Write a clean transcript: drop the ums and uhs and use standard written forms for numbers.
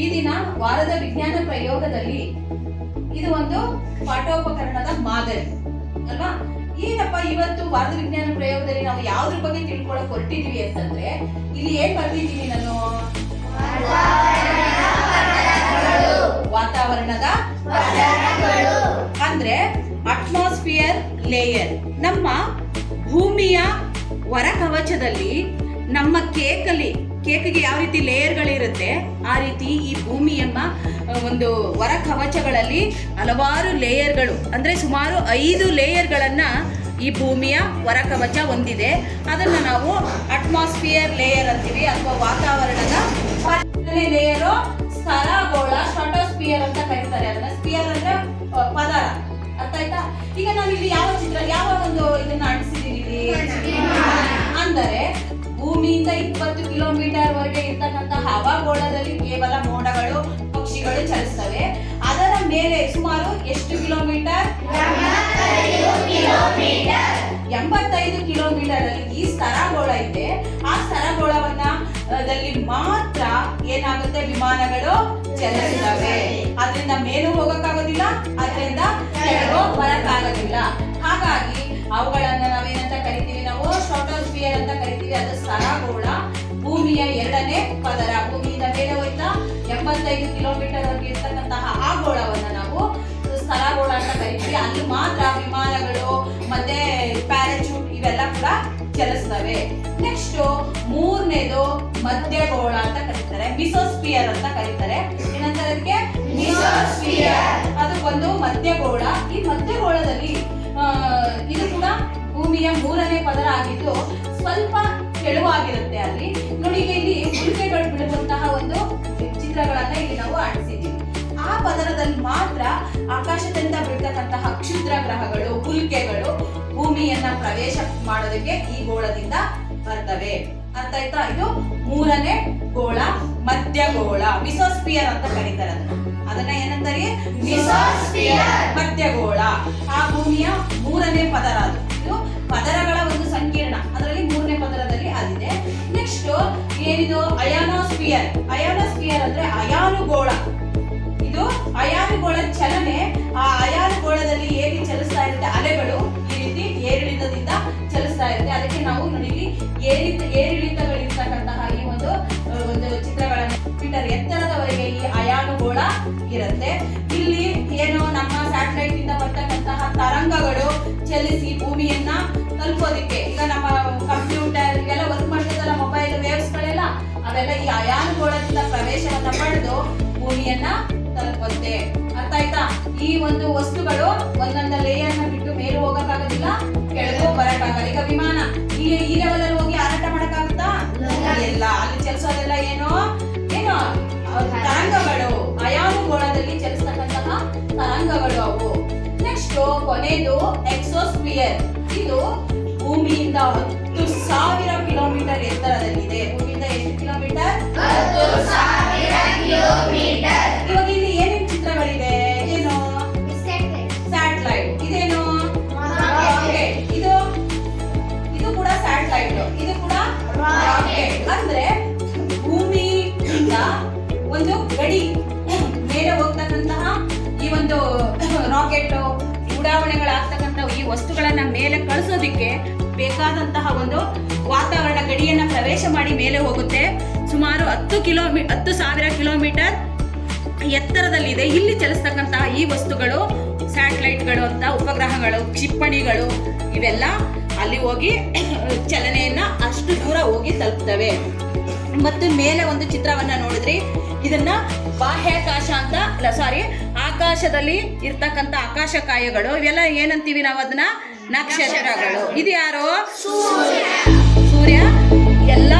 ಈ ದಿನ ವಾರದ ವಿಜ್ಞಾನ ಪ್ರಯೋಗದಲ್ಲಿ ಇದು ಒಂದು ಪಾಠೋಪಕರಣದ ಮಾದರಿ ಅಲ್ವಾ. ಏನಪ್ಪ ಇವತ್ತು ವಾರದ ವಿಜ್ಞಾನ ಪ್ರಯೋಗದಲ್ಲಿ ನಾವು ಯಾವ್ದ್ರ ಬಗ್ಗೆ ತಿಳ್ಕೊಳಕ್ ಹೊರಟಿದೀವಿ ಅಂತಂದ್ರೆ, ಇಲ್ಲಿ ಏನ್ ಬರ್ತಿದೀನಿ ನಾನು, ವಾತಾವರಣದ ಅಂದ್ರೆ ಅಟ್ಮಾಸ್ಫಿಯರ್ ಲೇಯರ್. ನಮ್ಮ ಭೂಮಿಯ ಹೊರ ಕವಚದಲ್ಲಿ ನಮ್ಮ ಕೇಕ್ಗೆ ಯಾವ ರೀತಿ ಲೇಯರ್ಗಳಿರುತ್ತೆ ಆ ರೀತಿ ಈ ಭೂಮಿ ಎಂಬ ಒಂದು ಹೊರ ಕವಚಗಳಲ್ಲಿ ಹಲವಾರು ಲೇಯರ್ಗಳು ಅಂದ್ರೆ ಸುಮಾರು 5 ಲೇಯರ್ಗಳನ್ನ ಈ ಭೂಮಿಯ ಹೊರ ಕವಚ ಹೊಂದಿದೆ. ಅದನ್ನ ನಾವು ಅಟ್ಮಾಸ್ಫಿಯರ್ ಲೇಯರ್ ಅಂತೀವಿ ಅಥವಾ ವಾತಾವರಣದ ಲೇಯರು ಸ್ತರಗೋಳ ಸ್ಟ್ರಾಟೋಸ್ಫಿಯರ್ ಅಂತ ಕರೀತಾರೆ. ಅದನ್ನ ಸ್ಪಿಯರ್ ಅಂದ್ರೆ ಪದರ, ಅರ್ಥ ಆಯ್ತಾ. ಈಗ ನಾನು ಇಲ್ಲಿ ಯಾವ ಒಂದು ಇದನ್ನ ಅಂಟಿಸಿದೀನಿ ಅಂದರೆ ಭೂಮಿಯಿಂದ 20 ಕಿಲೋಮೀಟರ್ ವರೆಗೆ ಇರ್ತಕ್ಕಂತಹ ಹವಾಗೋಳದಲ್ಲಿ ಕೇವಲ ಮೋಡಗಳು ಪಕ್ಷಿಗಳು ಚಲಿಸ್ತವೆ. ಅದರ ಮೇಲೆ ಸುಮಾರು ಎಷ್ಟು ಕಿಲೋಮೀಟರ್, 85 ಕಿಲೋಮೀಟರ್ ಅಲ್ಲಿ ಈ ಸ್ತರಗೋಳ ಇದೆ. ಆ ಸ್ತರಗೋಳವನ್ನ ದಲ್ಲಿ ಮಾತ್ರ ಏನಾಗುತ್ತೆ, ವಿಮಾನಗಳು ಚಲಿಸ್ತವೆ. ಅದರಿಂದ ಮೇಲೂ ಹೋಗಕ್ಕಾಗೋದಿಲ್ಲ, ಅದರಿಂದ ಕೆಳಗೂ ಬರಕ್ಕಾಗೋದಿಲ್ಲ. ಹಾಗಾಗಿ ಅವುಗಳನ್ನ ನಾವೇನಂತ ಕರಿತೀವಿ, ನಾವು ಸ್ಟ್ರಾಟೋಸ್ಫಿಯರ್ ಅಂತ ಕರಿತೀವಿ. ಅದು ಸ್ತರಗೋಳ, ಭೂಮಿಯ 2ನೇ ಪದರ. ಭೂಮಿಯಿಂದ ಮೇಲೆ ಹೋಯ್ತಾ 85 ಕಿಲೋಮೀಟರ್ ವರೆಗೆ ಇರ್ತಕ್ಕಂತಹ ಆ ಗೋಳವನ್ನ ನಾವು ಸ್ತರಗೋಳ ಅಂತ ಕರಿತೀವಿ. ಅಲ್ಲಿ ಮಾತ್ರ ವಿಮಾನಗಳು ಮತ್ತೆ ಪ್ಯಾರಾಚೂಟ್ ಇವೆಲ್ಲ ಕೂಡ ಚಲಿಸ್ತವೆ. ನೆಕ್ಸ್ಟ್ 3ನೇದು ಮಧ್ಯಗೋಳ ಅಂತ ಕರೀತಾರೆ, ಮಿಸೋಸ್ಫಿಯರ್ ಅಂತ ಕರೀತಾರೆ. ಏನಂತ ಅದಕ್ಕೆ ಮಿಸೋಸ್ಫಿಯರ್. ಅದು ಒಂದು ಮಧ್ಯಗೋಳ. ಈ ಮಧ್ಯಗೋಳದಲ್ಲಿ ಇದು ಕೂಡ ಭೂಮಿಯ 3ನೇ ಪದರ ಆಗಿದ್ದು ಸ್ವಲ್ಪ ತೆಳುವಾಗಿರುತ್ತೆ. ಅಲ್ಲಿ ನೋಡಿ, ಈಗ ಇಲ್ಲಿ ಉಲ್ಕೆಗಳು ಬಿಡುವಂತಹ ಒಂದು ಚಿತ್ರಗಳನ್ನ ಇಲ್ಲಿ ನಾವು ಅಂಟಿಸಿದ್ದೀವಿ. ಆ ಪದರದಲ್ಲಿ ಮಾತ್ರ ಆಕಾಶದಿಂದ ಬೀಳ್ತಕ್ಕಂತಹ ಕ್ಷುದ್ರ ಗ್ರಹಗಳು, ಉಲ್ಕೆಗಳು ಭೂಮಿಯನ್ನ ಪ್ರವೇಶ ಮಾಡೋದಕ್ಕೆ ಈ ಗೋಳದಿಂದ ಬರ್ತವೆ. ಅರ್ಥ ಆಯ್ತಾ. ಇದು 3ನೇ ಗೋಳ, ಮಧ್ಯಗೋಳ, ಮಿಸೋಸ್ಫಿಯರ್ ಅಂತ ಕರೀತಾರೆ. ಅದನ್ನ ಏನಂತಾರೆ, ಮಿಸೋಸ್ಫಿಯರ್, ಮಧ್ಯಗೋಳ. ಆ ಭೂಮಿಯ 3ನೇ ಪದರ. ಅದು ಇದು ಪದರಗಳ ಒಂದು ಸಂಕೀರ್ಣ. ಅದರಲ್ಲಿ 3ನೇ ಪದರದಲ್ಲಿ ಅದಿದೆ. ನೆಕ್ಸ್ಟ್ ಏನಿದು, ಅಯಾನೋಸ್ಫಿಯರ್. ಅಯಾನೋಸ್ಫಿಯರ್ ಅಂದ್ರೆ ಅಯಾನುಗೋಳ. ಇದು ಅಯಾನುಗೋಳ ಚಲನೆ. ಆ ಅಯಾನುಗೋಳದಲ್ಲಿ ಹೇಗೆ ಚಲಿಸ್ತಾ ಇರುತ್ತೆ, ಅಲೆಗಳು ಈ ರೀತಿ ಏರಿಳಿತದಿಂದ ಚಲಿಸ್ತಾ ಇರುತ್ತೆ. ಅದಕ್ಕೆ ನಾವು ನೋಡಿ ಏರಿಳಿತಗಳಿರ್ತಕ್ಕಂತಹ ಈ ಒಂದು ಚಿತ್ರಗಳನ್ನು ಮೀಟರ್ ಎತ್ತರದವರೆಗೆ ಈ ಅಯಾನುಗೋಳ ಇರುತ್ತೆ. ಇಲ್ಲಿ ಏನು ನಮ್ಮ ಸ್ಯಾಟಲೈಟ್ ಇಂದ ಬರ್ತಕ್ಕಂತಹ ತರಂಗಗಳು ಚಲಿಸಿ ಭೂಮಿಯನ್ನ ತಲುಪೋದಿಕ್ಕೆ, ಈಗ ನಮ್ಮ ಕಂಪ್ಯೂಟರ್ ಇವೆಲ್ಲ ವರ್ಕ್ ಮಾಡ್ತಿದ್ದಲ್ಲ, ಮೊಬೈಲ್ ವೇವ್ಸ್ ಗಳೆಲ್ಲ, ಅವೆಲ್ಲ ಈ ಅಯಾನುಗೋಳದಿಂದ ಪ್ರವೇಶವನ್ನ ಪಡೆದು ಭೂಮಿಯನ್ನ ತಲುಪುತ್ತೆ. ಅರ್ಥ ಆಯ್ತಾ. ಈ ಒಂದು ವಸ್ತುಗಳು ಒಂದೊಂದು ಲೇಯರ್ ನ ಬಿಟ್ಟು ಮೇಲೆ ಹೋಗಕ್ಕಾಗೋದಿಲ್ಲ, ಕೆಳಗೂ ಬರಕ್ಕಾಗಲ್ಲ. ಈಗ ವಿಮಾನ ಈ ಲೆವೆಲ್ ಅಲ್ಲಿ ಹೋಗಿ ಹಾರಾಟ ಮಾಡಕ್ಕಾಗುತ್ತಾ, ಇಲ್ಲ. ಅಲ್ಲಿ ಚಲಿಸೋದೆಲ್ಲ ಏನು ತರಂಗಗಳು, ಅಯಾನುಗೋಳದಲ್ಲಿ ಚಲಿಸ್ತಕ್ಕಂತಹ ತರಂಗಗಳು ಅವು. ನೆಕ್ಸ್ಟ್ ಕೊನೆದು ಎಕ್ಸೋಸ್ಫಿಯರ್. ಇದು ಭೂಮಿಯಿಂದ 10,000 ಕಿಲೋಮೀಟರ್ ಎತ್ತರದಲ್ಲಿದೆ. ಭೂಮಿಯಿಂದ ಎಷ್ಟು ಕಿಲೋಮೀಟರ್, 10,000 ಕಿಲೋಮೀಟರ್. ಇವಾಗ ಇಲ್ಲಿ ಏನೇನು ಚಿತ್ರಗಳಿದೆ, ಏನು ಸ್ಯಾಟಲೈಟ್, ಇದೇನು ರಾಕೆಟ್, ಇದು ಕೂಡ ಸ್ಯಾಟಲೈಟ್, ಇದು ಕೂಡ ರಾಕೆಟ್. ಅಂದ್ರೆ ಭೂಮಿಯಿಂದ ಒಂದು ಗಡಿ ಮೇಲೆ ಹೋಗ್ತಕ್ಕಂತಹ ಈ ಒಂದು ರಾಕೆಟ್ ಉಡಾವಣೆಗಳಾಗ್ತಕ್ಕಂಥ ಈ ವಸ್ತುಗಳನ್ನ ಮೇಲೆ ಕಳಿಸೋದಿಕ್ಕೆ ಬೇಕಾದಂತಹ ಒಂದು ವಾತಾವರಣ ಗಡಿಯನ್ನ ಪ್ರವೇಶ ಮಾಡಿ ಮೇಲೆ ಹೋಗುತ್ತೆ. ಸುಮಾರು 10,000 ಕಿಲೋಮೀಟರ್ ಎತ್ತರದಲ್ಲಿದೆ. ಇಲ್ಲಿ ಚಲಿಸ್ತಕ್ಕಂತಹ ಈ ವಸ್ತುಗಳು ಸ್ಯಾಟಲೈಟ್ಗಳು ಅಂತ, ಉಪಗ್ರಹಗಳು, ಕ್ಷಿಪಣಿಗಳು ಇವೆಲ್ಲ ಅಲ್ಲಿ ಹೋಗಿ ಚಲನೆಯನ್ನ ಅಷ್ಟು ದೂರ ಹೋಗಿ ತಲುಪ್ತವೆ. ಮತ್ತು ಮೇಲೆ ಒಂದು ಚಿತ್ರವನ್ನ ನೋಡಿದ್ರಿ, ಇದನ್ನ ಬಾಹ್ಯಾಕಾಶ ಅಂತ ಆಕಾಶದಲ್ಲಿ ಇರ್ತಕ್ಕಂಥ ಆಕಾಶಕಾಯಗಳು, ಇವೆಲ್ಲ ಏನಂತೀವಿ ನಾವು, ಅದನ್ನ ನಕ್ಷತ್ರಗಳು. ಇದು ಯಾರು, ಸೂರ್ಯ. ಎಲ್ಲ